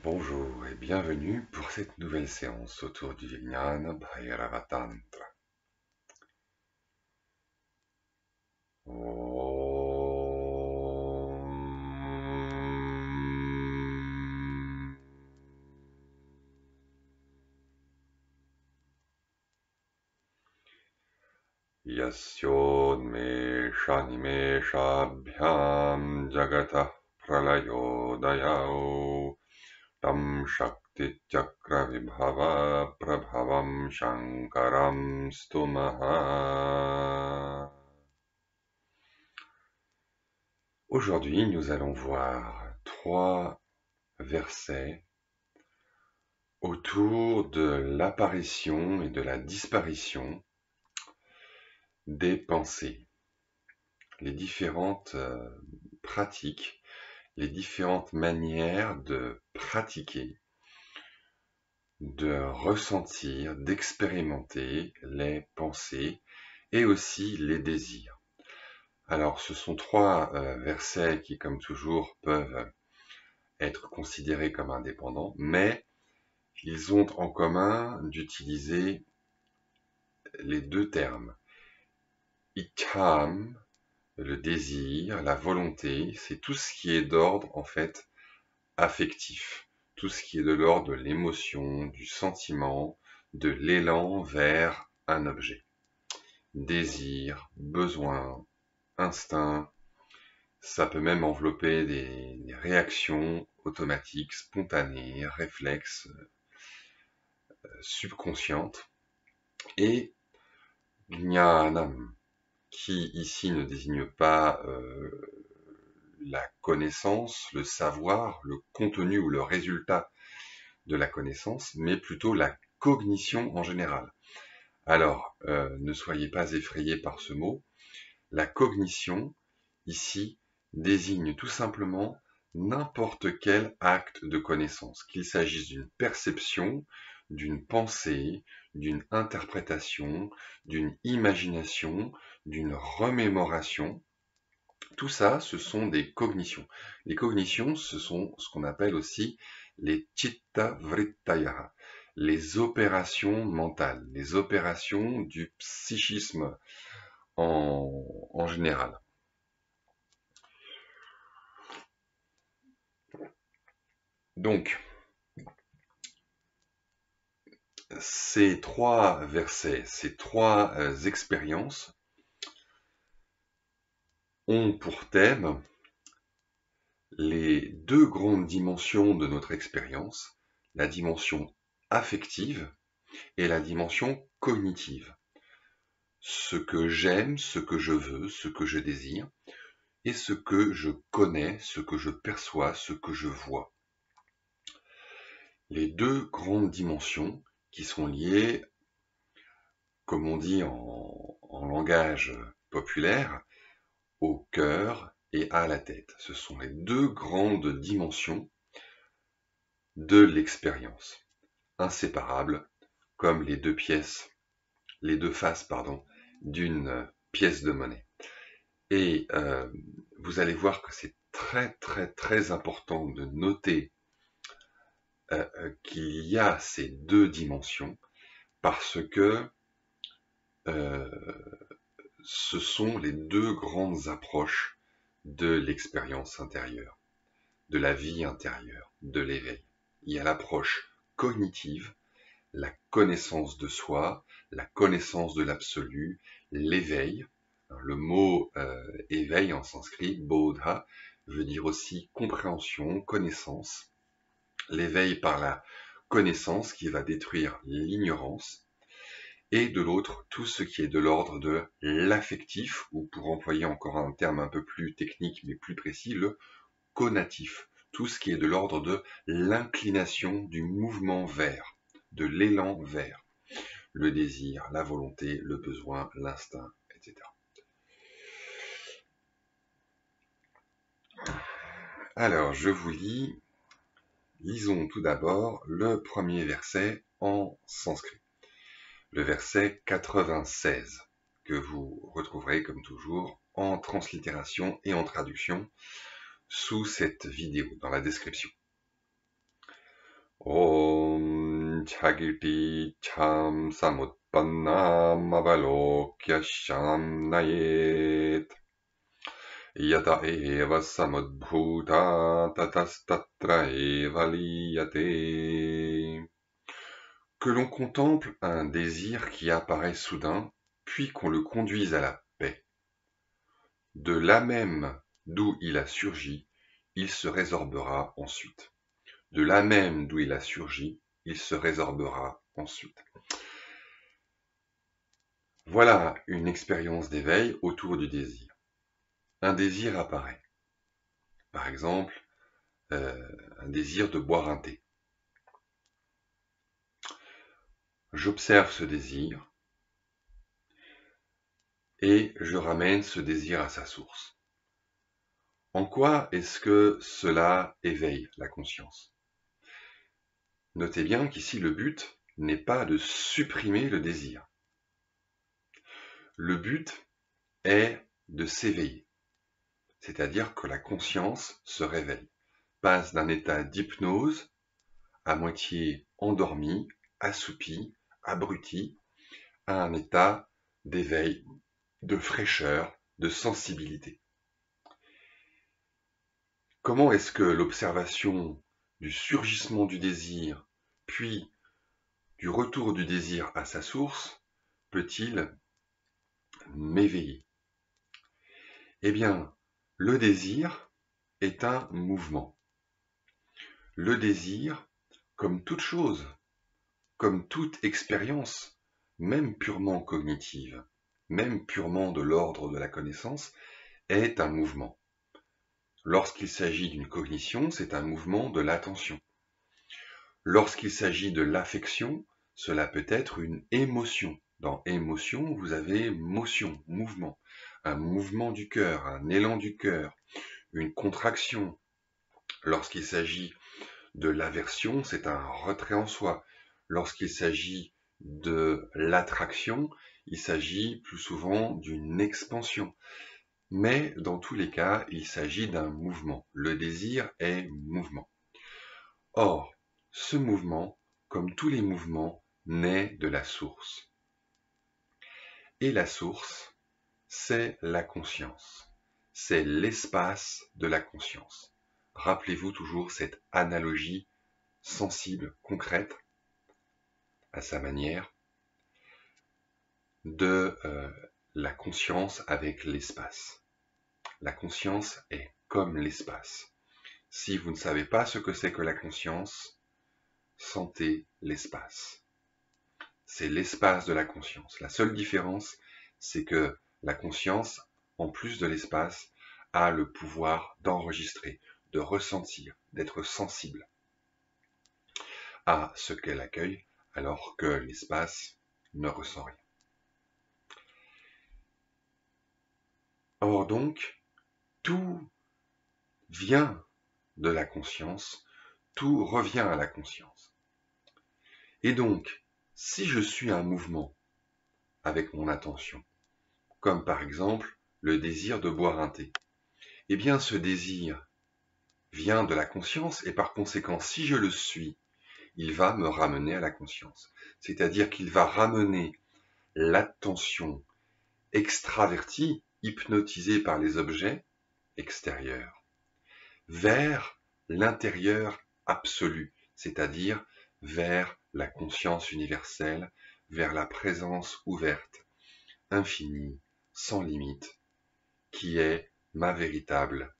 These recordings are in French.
Bonjour et bienvenue pour cette nouvelle séance autour du Vijnana Bhairava Tantra. Om. Yasyodmeshanimeshabhyam jagatah pralayodayao tam shakti chakra vibhava prabhavam shankaram stumaha. Aujourd'hui, nous allons voir 3 versets autour de l'apparition et de la disparition des pensées, les différentes pratiques, les différentes manières de pratiquer, de ressentir, d'expérimenter les pensées et aussi les désirs. Alors, ce sont 3 versets qui, comme toujours, peuvent être considérés comme indépendants, mais ils ont en commun d'utiliser les 2 termes. Ichham, le désir, la volonté, c'est tout ce qui est d'ordre, en fait, affectif. Tout ce qui est de l'ordre de l'émotion, du sentiment, de l'élan vers un objet. Désir, besoin, instinct, ça peut même envelopper des réactions automatiques, spontanées, réflexes, subconscientes. Et Jnanam, qui ici ne désigne pas la connaissance, le savoir, le contenu ou le résultat de la connaissance, mais plutôt la cognition en général. Alors, ne soyez pas effrayés par ce mot. La cognition, ici, désigne tout simplement n'importe quel acte de connaissance, qu'il s'agisse d'une perception, d'une pensée, d'une interprétation, d'une imagination, d'une remémoration. Tout ça, ce sont des cognitions. Les cognitions, ce sont ce qu'on appelle aussi les chitta vrittaya, les opérations mentales, les opérations du psychisme en général. Donc, ces 3 versets, ces 3 expériences ont pour thème les 2 grandes dimensions de notre expérience, la dimension affective et la dimension cognitive. Ce que j'aime, ce que je veux, ce que je désire, et ce que je connais, ce que je perçois, ce que je vois. Les 2 grandes dimensions qui sont liées, comme on dit en langage populaire, au cœur et à la tête. Ce sont les 2 grandes dimensions de l'expérience, inséparables, comme les 2 faces, d'une pièce de monnaie. Et vous allez voir que c'est très important de noter qu'il y a ces 2 dimensions parce que ce sont les 2 grandes approches de l'expérience intérieure, de la vie intérieure, de l'éveil. Il y a l'approche cognitive, la connaissance de soi, la connaissance de l'absolu, l'éveil. Le mot éveil en sanskrit, bodha, veut dire aussi compréhension, connaissance. L'éveil par la connaissance qui va détruire l'ignorance. Et de l'autre, tout ce qui est de l'ordre de l'affectif, ou pour employer encore un terme un peu plus technique mais plus précis, le conatif. Tout ce qui est de l'ordre de l'inclination, du mouvement vers, de l'élan vers, le désir, la volonté, le besoin, l'instinct, etc. Alors, je vous lis, lisons tout d'abord le premier verset en sanskrit. Le verset 96, que vous retrouverez comme toujours en translittération et en traduction sous cette vidéo, dans la description. Om Chagiti Cham Samutpannam Avalokya Sham Nayet Yata eva samudbhuta tatastatra eva liyate. Que l'on contemple un désir qui apparaît soudain, puis qu'on le conduise à la paix. De là même d'où il a surgi, il se résorbera ensuite. De là même d'où il a surgi, il se résorbera ensuite. Voilà une expérience d'éveil autour du désir. Un désir apparaît. Par exemple, un désir de boire un thé. J'observe ce désir et je ramène ce désir à sa source. En quoi est-ce que cela éveille la conscience? Notez bien qu'ici le but n'est pas de supprimer le désir. Le but est de s'éveiller, c'est-à-dire que la conscience se réveille, passe d'un état d'hypnose à moitié endormi, assoupi, abruti, à un état d'éveil, de fraîcheur, de sensibilité. Comment est-ce que l'observation du surgissement du désir, puis du retour du désir à sa source, peut-il m'éveiller? Eh bien, le désir est un mouvement. Le désir, comme toute chose, comme toute expérience, même purement cognitive, même purement de l'ordre de la connaissance, est un mouvement. Lorsqu'il s'agit d'une cognition, c'est un mouvement de l'attention. Lorsqu'il s'agit de l'affection, cela peut être une émotion. Dans émotion, vous avez motion, mouvement. Un mouvement du cœur, un élan du cœur, une contraction. Lorsqu'il s'agit de l'aversion, c'est un retrait en soi. Lorsqu'il s'agit de l'attraction, il s'agit plus souvent d'une expansion. Mais dans tous les cas, il s'agit d'un mouvement. Le désir est mouvement. Or, ce mouvement, comme tous les mouvements, naît de la source. Et la source, c'est la conscience. C'est l'espace de la conscience. Rappelez-vous toujours cette analogie sensible, concrète, à sa manière, de la conscience avec l'espace. La conscience est comme l'espace. Si vous ne savez pas ce que c'est que la conscience, sentez l'espace. C'est l'espace de la conscience. La seule différence, c'est que la conscience, en plus de l'espace, a le pouvoir d'enregistrer, de ressentir, d'être sensible à ce qu'elle accueille, alors que l'espace ne ressent rien. Or donc, tout vient de la conscience, tout revient à la conscience. Et donc, si je suis un mouvement avec mon attention, comme par exemple le désir de boire un thé, eh bien ce désir vient de la conscience et par conséquent, si je le suis, il va me ramener à la conscience. C'est-à-dire qu'il va ramener l'attention extravertie, hypnotisée par les objets extérieurs, vers l'intérieur absolu, c'est-à-dire vers la conscience universelle, vers la présence ouverte, infinie, sans limite, qui est ma véritable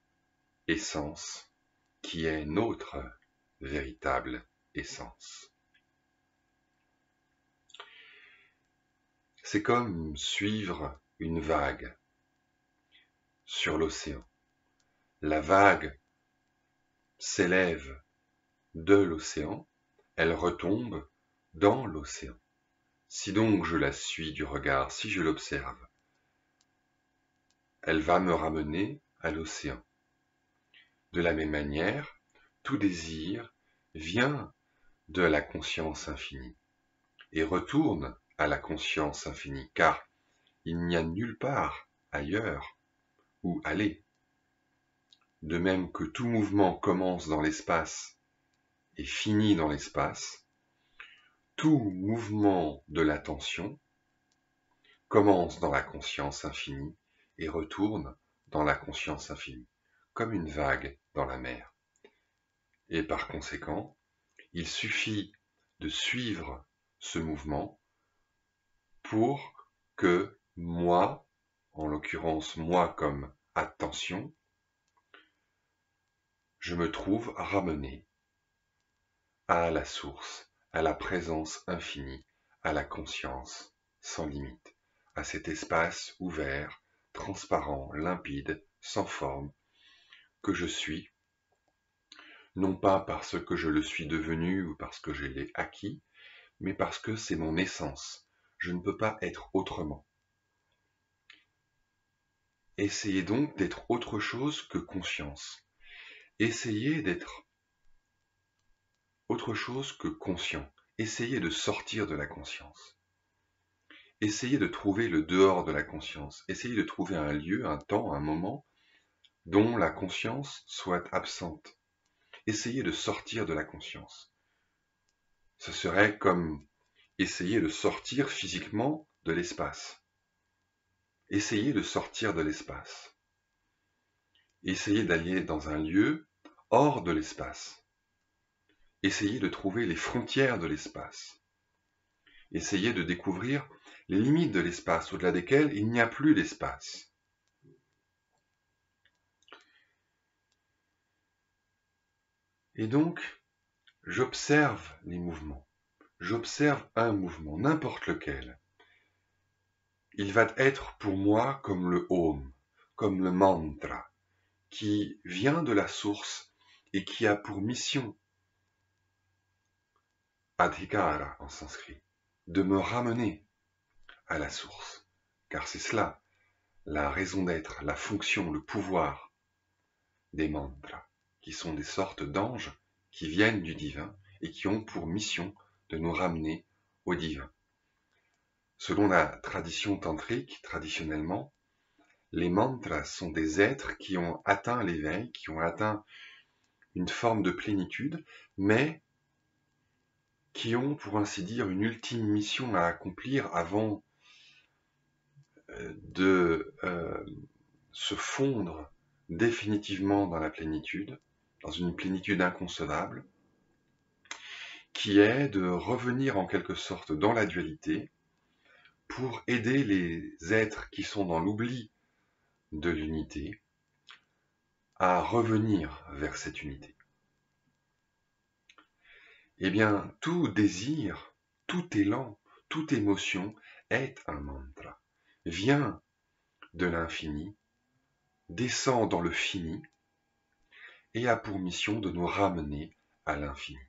essence, qui est notre véritable essence. C'est comme suivre une vague sur l'océan. La vague s'élève de l'océan, elle retombe dans l'océan. Si donc je la suis du regard, si je l'observe, elle va me ramener à l'océan. De la même manière, tout désir vient de la conscience infinie et retourne à la conscience infinie, car il n'y a nulle part ailleurs où aller. De même que tout mouvement commence dans l'espace et finit dans l'espace, tout mouvement de l'attention commence dans la conscience infinie et retourne dans la conscience infinie, comme une vague dans la mer. Et par conséquent, il suffit de suivre ce mouvement pour que moi, en l'occurrence moi comme attention, je me trouve ramené à la source, à la présence infinie, à la conscience sans limite, à cet espace ouvert, transparent, limpide, sans forme, que je suis, non pas parce que je le suis devenu ou parce que je l'ai acquis, mais parce que c'est mon essence. Je ne peux pas être autrement. Essayez donc d'être autre chose que conscience. Essayez d'être autre chose que conscient. Essayez de sortir de la conscience. Essayez de trouver le dehors de la conscience. Essayez de trouver un lieu, un temps, un moment dont la conscience soit absente. Essayez de sortir de la conscience. Ce serait comme essayer de sortir physiquement de l'espace. Essayez de sortir de l'espace. Essayez d'aller dans un lieu hors de l'espace. Essayez de trouver les frontières de l'espace. Essayez de découvrir les limites de l'espace, au-delà desquelles il n'y a plus d'espace. Et donc, j'observe les mouvements. J'observe un mouvement, n'importe lequel. Il va être pour moi comme le Om, comme le mantra, qui vient de la source et qui a pour mission, adhikara en sanskrit, de me ramener à la source. Car c'est cela, la raison d'être, la fonction, le pouvoir des mantras, qui sont des sortes d'anges qui viennent du divin et qui ont pour mission de nous ramener au divin. Selon la tradition tantrique, traditionnellement, les mantras sont des êtres qui ont atteint l'éveil, qui ont atteint une forme de plénitude, mais qui ont, pour ainsi dire, une ultime mission à accomplir avant de se fondre définitivement dans la plénitude, dans une plénitude inconcevable, qui est de revenir en quelque sorte dans la dualité pour aider les êtres qui sont dans l'oubli de l'unité à revenir vers cette unité. Eh bien, tout désir, tout élan, toute émotion est un mantra, vient de l'infini, descend dans le fini et a pour mission de nous ramener à l'infini.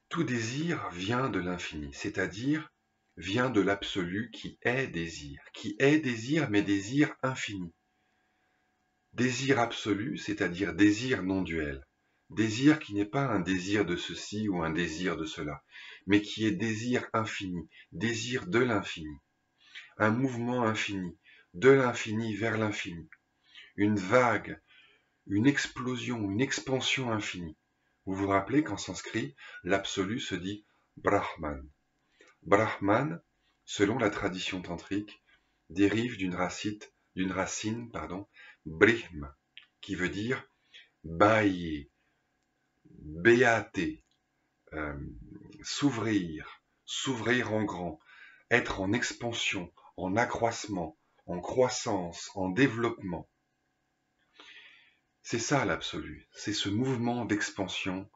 Tout désir vient de l'infini, c'est-à-dire vient de l'absolu qui est désir mais désir infini. Désir absolu, c'est-à-dire désir non duel. Désir qui n'est pas un désir de ceci ou un désir de cela, mais qui est désir infini, désir de l'infini. Un mouvement infini, de l'infini vers l'infini. Une vague, une explosion, une expansion infinie. Vous vous rappelez qu'en sanskrit, l'absolu se dit Brahman. Brahman, selon la tradition tantrique, dérive d'une racine, brihm, qui veut dire bailler, béater, s'ouvrir, s'ouvrir en grand, être en expansion, en accroissement, en croissance, en développement. C'est ça l'absolu, c'est ce mouvement d'expansion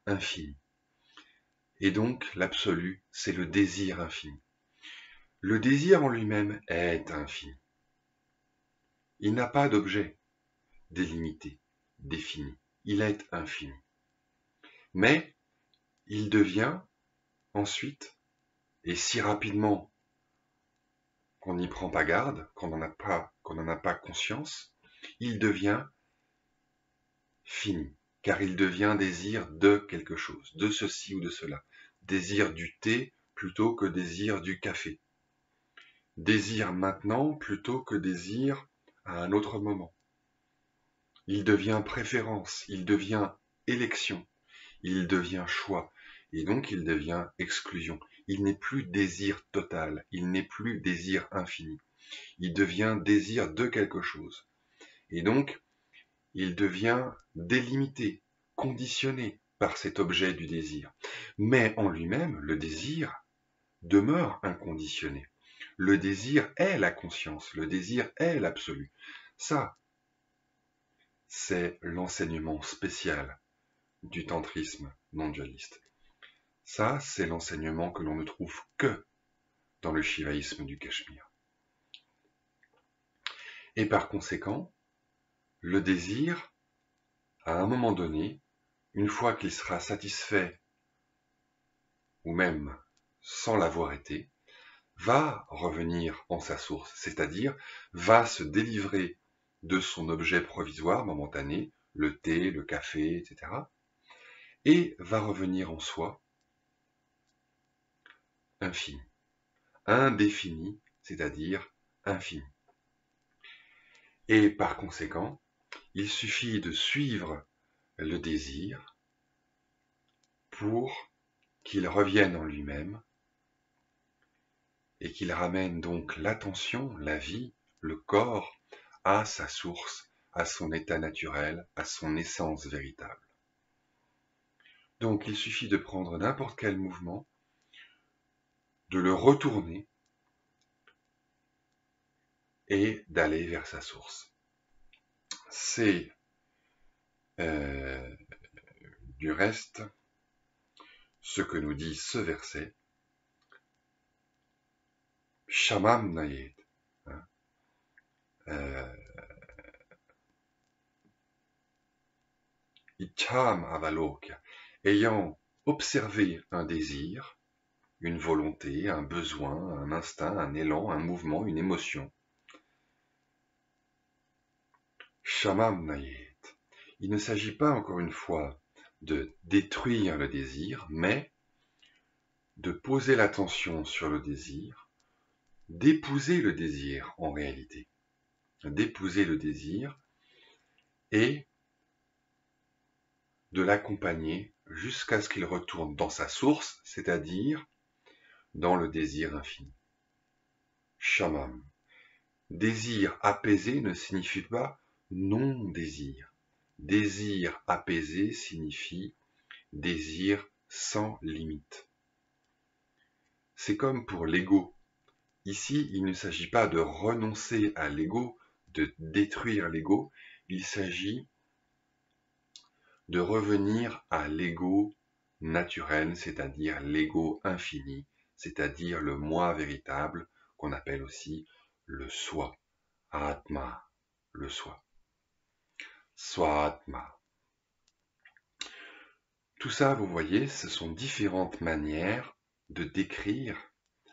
infini. Et donc l'absolu, c'est le désir infini. Le désir en lui-même est infini. Il n'a pas d'objet délimité, défini. Il est infini. Mais il devient ensuite, et si rapidement qu'on n'y prend pas garde, qu'on n'en a pas conscience, il devient fini, car il devient désir de quelque chose, de ceci ou de cela. Désir du thé plutôt que désir du café. Désir maintenant plutôt que désir à un autre moment. il devient préférence, il devient élection, il devient choix, et donc il devient exclusion. Il n'est plus désir total, il n'est plus désir infini, il devient désir de quelque chose. Et donc, il devient délimité, conditionné par cet objet du désir. Mais en lui-même, le désir demeure inconditionné. Le désir est la conscience, le désir est l'absolu. Ça, c'est l'enseignement spécial du tantrisme non dualiste. Ça, c'est l'enseignement que l'on ne trouve que dans le shivaïsme du Cachemire. Et par conséquent, le désir, à un moment donné, une fois qu'il sera satisfait, ou même sans l'avoir été, va revenir en sa source, c'est-à-dire va se délivrer de son objet provisoire, momentané, le thé, le café, etc., et va revenir en soi, infini, indéfini, c'est-à-dire infini. Et par conséquent, il suffit de suivre le désir pour qu'il revienne en lui-même et qu'il ramène donc l'attention, la vie, le corps à sa source, à son état naturel, à son essence véritable. Donc il suffit de prendre n'importe quel mouvement, de le retourner et d'aller vers sa source. C'est du reste ce que nous dit ce verset, Shamam Nayet, Icham Avalokya, ayant observé un désir, une volonté, un besoin, un instinct, un élan, un mouvement, une émotion. Shamam Nayet. Il ne s'agit pas, encore une fois, de détruire le désir, mais de poser l'attention sur le désir, d'épouser le désir en réalité, d'épouser le désir et de l'accompagner jusqu'à ce qu'il retourne dans sa source, c'est-à-dire dans le désir infini. Shamam. Désir apaisé ne signifie pas non-désir. Désir apaisé signifie désir sans limite. C'est comme pour l'ego. Ici, il ne s'agit pas de renoncer à l'ego, de détruire l'ego, il s'agit de revenir à l'ego naturel, c'est-à-dire l'ego infini, c'est-à-dire le moi véritable, qu'on appelle aussi le soi, Atma, le soi. Swatma. Tout ça, vous voyez, ce sont différentes manières de décrire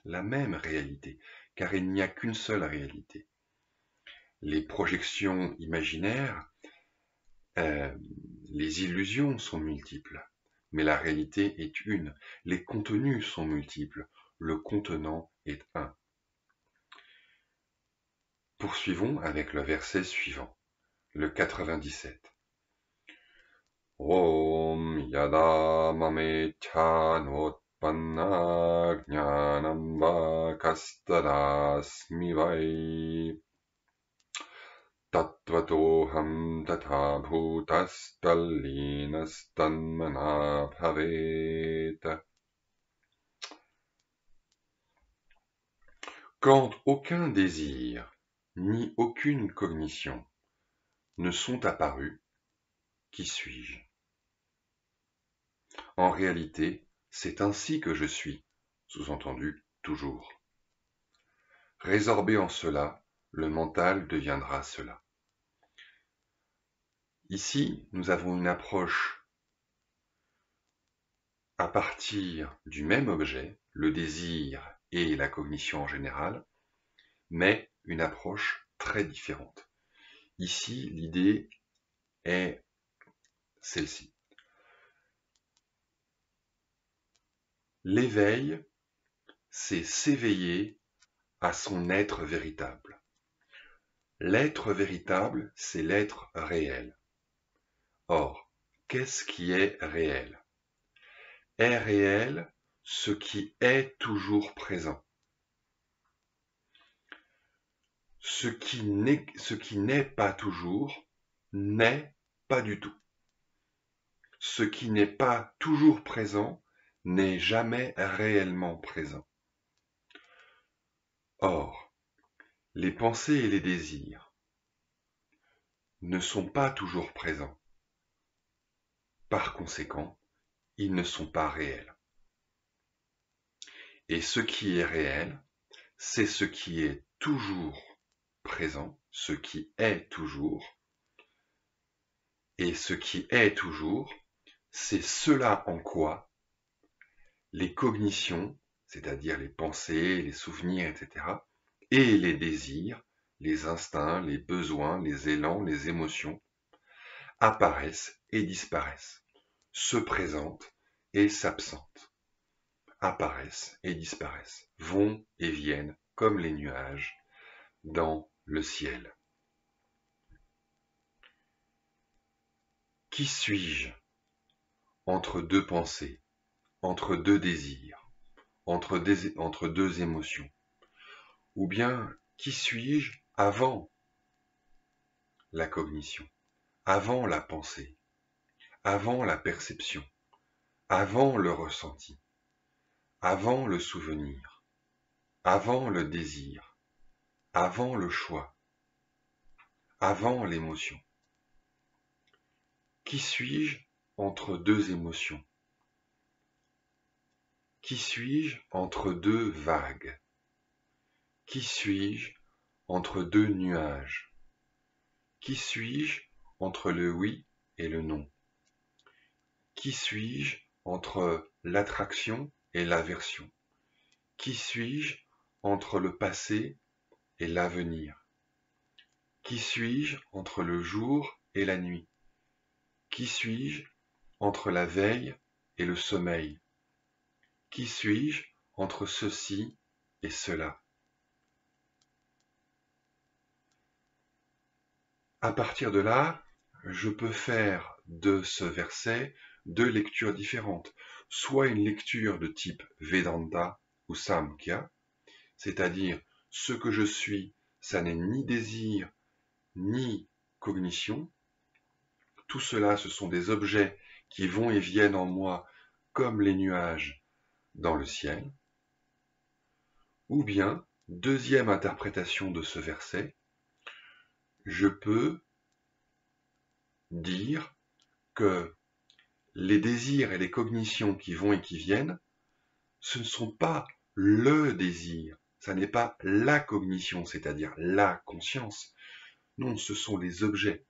la même réalité, car il n'y a qu'une seule réalité. Les projections imaginaires, les illusions sont multiples, mais la réalité est une. Les contenus sont multiples, le contenant est un. Poursuivons avec le verset suivant, le 97. Om yada mamechanotpanna jnanam vakastadasmi vai tattvatoham tatha bhutastallinastannmana bhavet. Quand aucun désir ni aucune cognition ne sont apparus, qui suis-je? En réalité, c'est ainsi que je suis, sous-entendu toujours. Résorbé en cela, le mental deviendra cela. Ici, nous avons une approche à partir du même objet, le désir et la cognition en général, mais une approche très différente. Ici, l'idée est celle-ci. L'éveil, c'est s'éveiller à son être véritable. L'être véritable, c'est l'être réel. Or, qu'est-ce qui est réel? Est réel ce qui est toujours présent. Ce qui n'est pas toujours n'est pas du tout. Ce qui n'est pas toujours présent n'est jamais réellement présent. Or, les pensées et les désirs ne sont pas toujours présents. Par conséquent, ils ne sont pas réels. Et ce qui est réel, c'est ce qui est toujours présent, ce qui est toujours. Et ce qui est toujours, c'est cela en quoi les cognitions, c'est-à-dire les pensées, les souvenirs, etc., et les désirs, les instincts, les besoins, les élans, les émotions, apparaissent et disparaissent, se présentent et s'absentent, apparaissent et disparaissent, vont et viennent comme les nuages dans le ciel. Qui suis-je entre deux pensées, entre deux désirs, entre deux émotions? Ou bien, qui suis-je avant la cognition, avant la pensée, avant la perception, avant le ressenti, avant le souvenir, avant le désir, avant le choix, avant l'émotion? Qui suis-je entre deux émotions? Qui suis-je entre deux vagues? Qui suis-je entre deux nuages? Qui suis-je entre le oui et le non? Qui suis-je entre l'attraction et l'aversion? Qui suis-je entre le passé et l'avenir? Qui suis-je entre le jour et la nuit? Qui suis-je entre la veille et le sommeil? Qui suis-je entre ceci et cela? À partir de là, je peux faire de ce verset deux lectures différentes. Soit une lecture de type Vedanta ou Samkhya, c'est-à-dire ce que je suis, ça n'est ni désir, ni cognition. Tout cela, ce sont des objets qui vont et viennent en moi comme les nuages dans le ciel. Ou bien, deuxième interprétation de ce verset, je peux dire que les désirs et les cognitions qui vont et qui viennent, ce ne sont pas le désir, ça n'est pas la cognition, c'est-à-dire la conscience. Non, ce sont les objets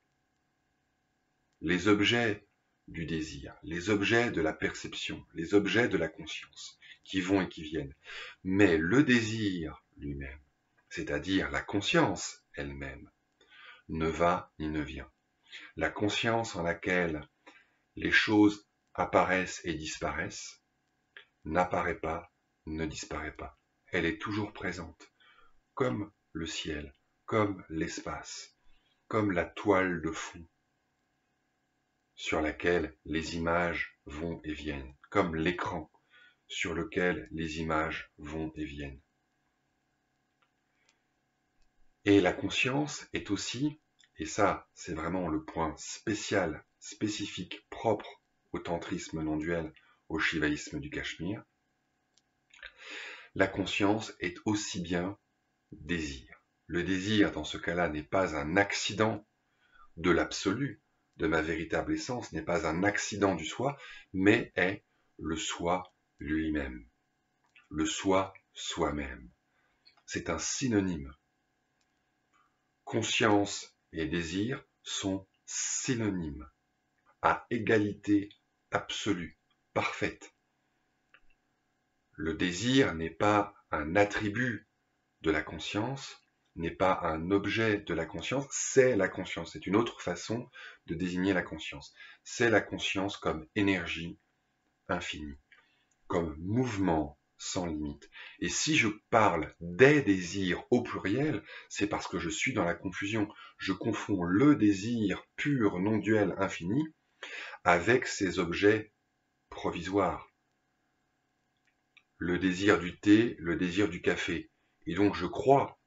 du désir, les objets de la perception, les objets de la conscience, qui vont et qui viennent. Mais le désir lui-même, c'est-à-dire la conscience elle-même, ne va ni ne vient. La conscience en laquelle les choses apparaissent et disparaissent n'apparaît pas, ne disparaît pas. Elle est toujours présente, comme le ciel, comme l'espace, comme la toile de fond sur laquelle les images vont et viennent, comme l'écran sur lequel les images vont et viennent. Et la conscience est aussi, et ça c'est vraiment le point spécial, spécifique, propre au tantrisme non-duel, au shivaïsme du Cachemire, la conscience est aussi bien désir. Le désir, dans ce cas-là, n'est pas un accident de l'absolu, de ma véritable essence, n'est pas un accident du soi, mais est le soi lui-même, le soi soi-même. C'est un synonyme. Conscience et désir sont synonymes, à égalité absolue, parfaite. Le désir n'est pas un attribut de la conscience, n'est pas un objet de la conscience, c'est la conscience. C'est une autre façon de désigner la conscience. C'est la conscience comme énergie infinie, comme mouvement sans limite. Et si je parle des désirs au pluriel, c'est parce que je suis dans la confusion. Je confonds le désir pur, non duel, infini, avec ces objets provisoires. Le désir du thé, le désir du café. Et donc je crois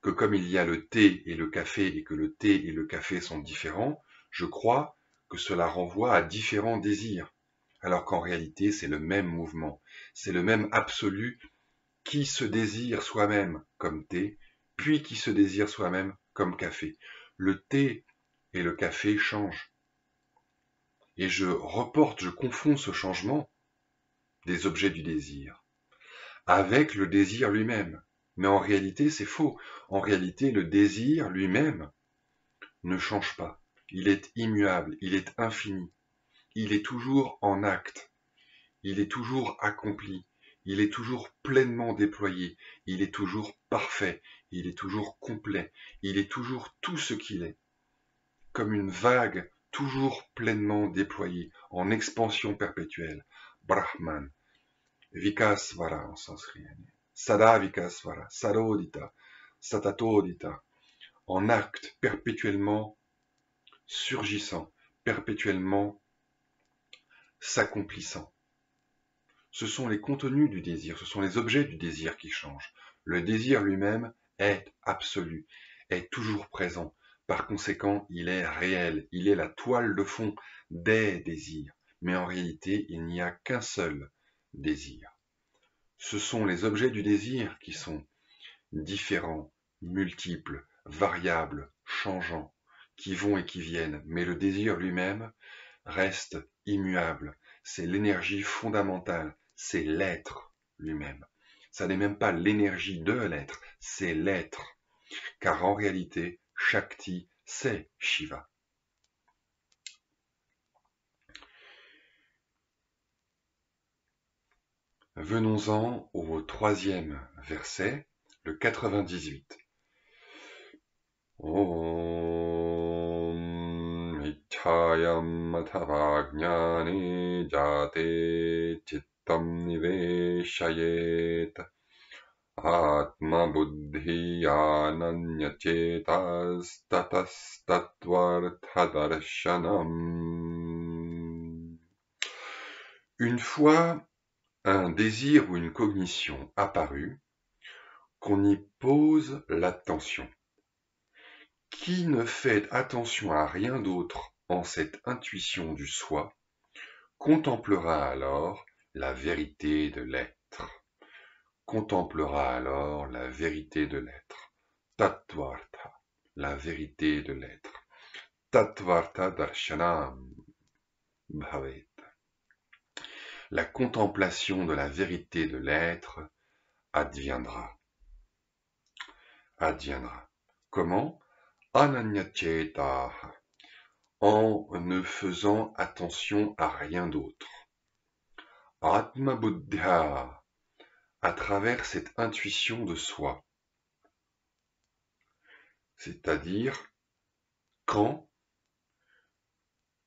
que comme il y a le thé et le café et que le thé et le café sont différents, je crois que cela renvoie à différents désirs. Alors qu'en réalité, c'est le même mouvement, c'est le même absolu qui se désire soi-même comme thé, puis qui se désire soi-même comme café. Le thé et le café changent. Et je confonds ce changement des objets du désir avec le désir lui-même. Mais en réalité, c'est faux. En réalité, le désir lui-même ne change pas. Il est immuable, il est infini. Il est toujours en acte. Il est toujours accompli. Il est toujours pleinement déployé. Il est toujours parfait. Il est toujours complet. Il est toujours tout ce qu'il est. Comme une vague toujours pleinement déployée, en expansion perpétuelle. Brahman. Vikasvara en sanskrit. Sada Vikasvara. Sarodita. Satatodita. En acte perpétuellement surgissant, perpétuellement s'accomplissant. Ce sont les contenus du désir, ce sont les objets du désir qui changent. Le désir lui-même est absolu, est toujours présent. Par conséquent, il est réel, il est la toile de fond des désirs. Mais en réalité, il n'y a qu'un seul désir. Ce sont les objets du désir qui sont différents, multiples, variables, changeants, qui vont et qui viennent. Mais le désir lui-même reste immuable. C'est l'énergie fondamentale, c'est l'être lui-même. Ça n'est même pas l'énergie de l'être, c'est l'être. Car en réalité, Shakti, c'est Shiva. Venons-en au troisième verset, le 98. Om Ichayam Athava Jnani Jate Chittam Niveshayet Atma Buddhi Ananya Chetas Tatas Tatvarthadarshanam. Une fois un désir ou une cognition apparue, qu'on y pose l'attention. Qui ne fait attention à rien d'autre en cette intuition du soi, contemplera alors la vérité de l'être. Contemplera alors la vérité de l'être. Tattvartha, la vérité de l'être. Tattvartha darshanam bhavet. La contemplation de la vérité de l'être adviendra. Adviendra. Comment? Ananyachetaha, en ne faisant attention à rien d'autre. Atma Buddha, à travers cette intuition de soi. C'est-à-dire quand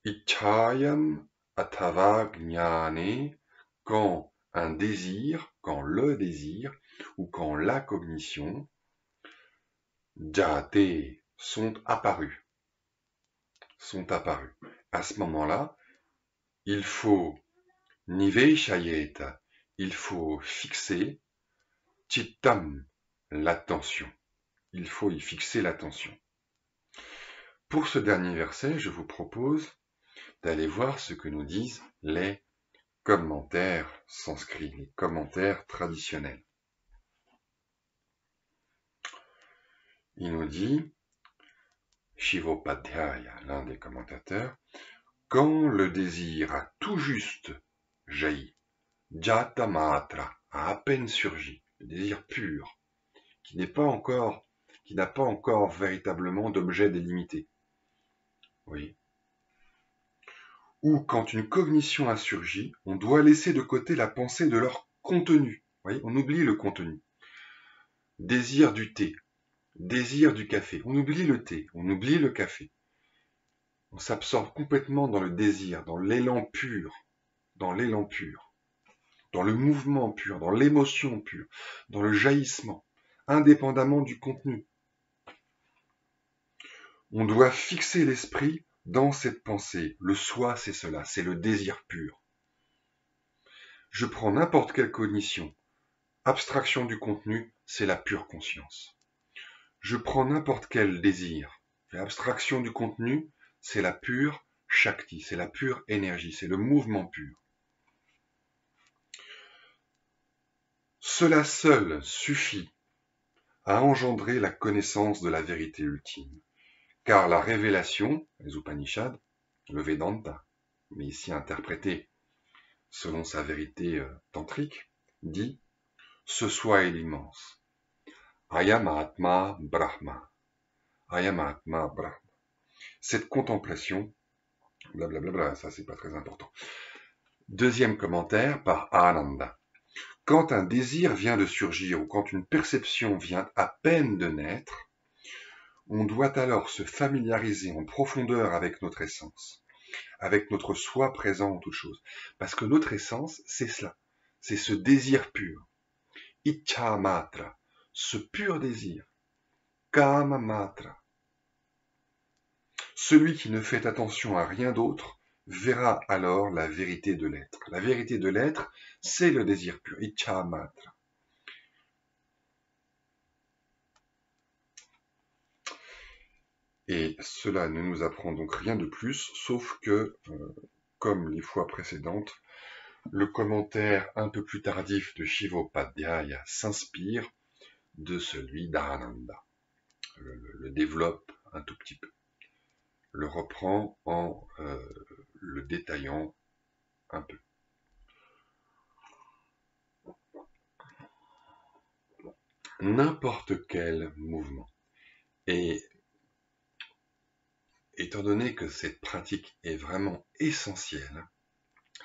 Ichayam Athava Jnane, quand un désir, quand le désir, ou quand la cognition, Jate, sont apparus. À ce moment-là, il faut Niveshayeta, il faut fixer Chittam, l'attention. Il faut y fixer l'attention. Pour ce dernier verset, je vous propose d'aller voir ce que nous disent les commentaires sanscrits, les commentaires traditionnels. Il nous dit, Shivopadhyaya, l'un des commentateurs, quand le désir a tout juste jailli, Jatamatra a à peine surgi, le désir pur, qui n'a pas encore véritablement d'objet délimité. Oui. Ou quand une cognition a surgi, on doit laisser de côté la pensée de leur contenu. Oui, on oublie le contenu. Désir du thé, désir du café. On oublie le thé, on oublie le café. On s'absorbe complètement dans le désir, dans l'élan pur, dans le mouvement pur, dans l'émotion pure, dans le jaillissement, indépendamment du contenu. On doit fixer l'esprit Dans cette pensée, le soi, c'est cela, c'est le désir pur. Je prends n'importe quelle cognition. Abstraction du contenu, c'est la pure conscience. Je prends n'importe quel désir. Abstraction du contenu, c'est la pure Shakti, c'est la pure énergie, c'est le mouvement pur. Cela seul suffit à engendrer la connaissance de la vérité ultime. Car la révélation, les Upanishads, le Vedanta, mais ici interprété selon sa vérité tantrique, dit « Ce soi est l'immense. Ayam Atma Brahma. Ayam Atma Brahma. » Cette contemplation, blablabla, ça c'est pas très important. Deuxième commentaire par Ananda. Quand un désir vient de surgir ou quand une perception vient à peine de naître, on doit alors se familiariser en profondeur avec notre essence, avec notre soi présent en toute chose. Parce que notre essence, c'est cela, c'est ce désir pur. Icha matra, ce pur désir. Kama matra. Celui qui ne fait attention à rien d'autre verra alors la vérité de l'être. La vérité de l'être, c'est le désir pur. Icha matra. Et cela ne nous apprend donc rien de plus, sauf que, comme les fois précédentes, le commentaire un peu plus tardif de Shivopadhyaya s'inspire de celui d'Ananda, le développe un tout petit peu, le reprend en le détaillant un peu. N'importe quel mouvement. Et étant donné que cette pratique est vraiment essentielle,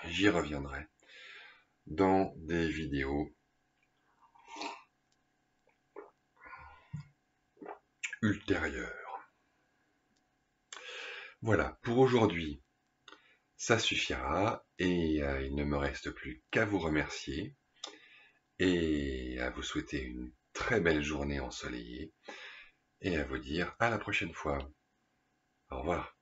j'y reviendrai dans des vidéos ultérieures. Voilà, pour aujourd'hui, ça suffira et il ne me reste plus qu'à vous remercier et à vous souhaiter une très belle journée ensoleillée et à vous dire à la prochaine fois. Au revoir.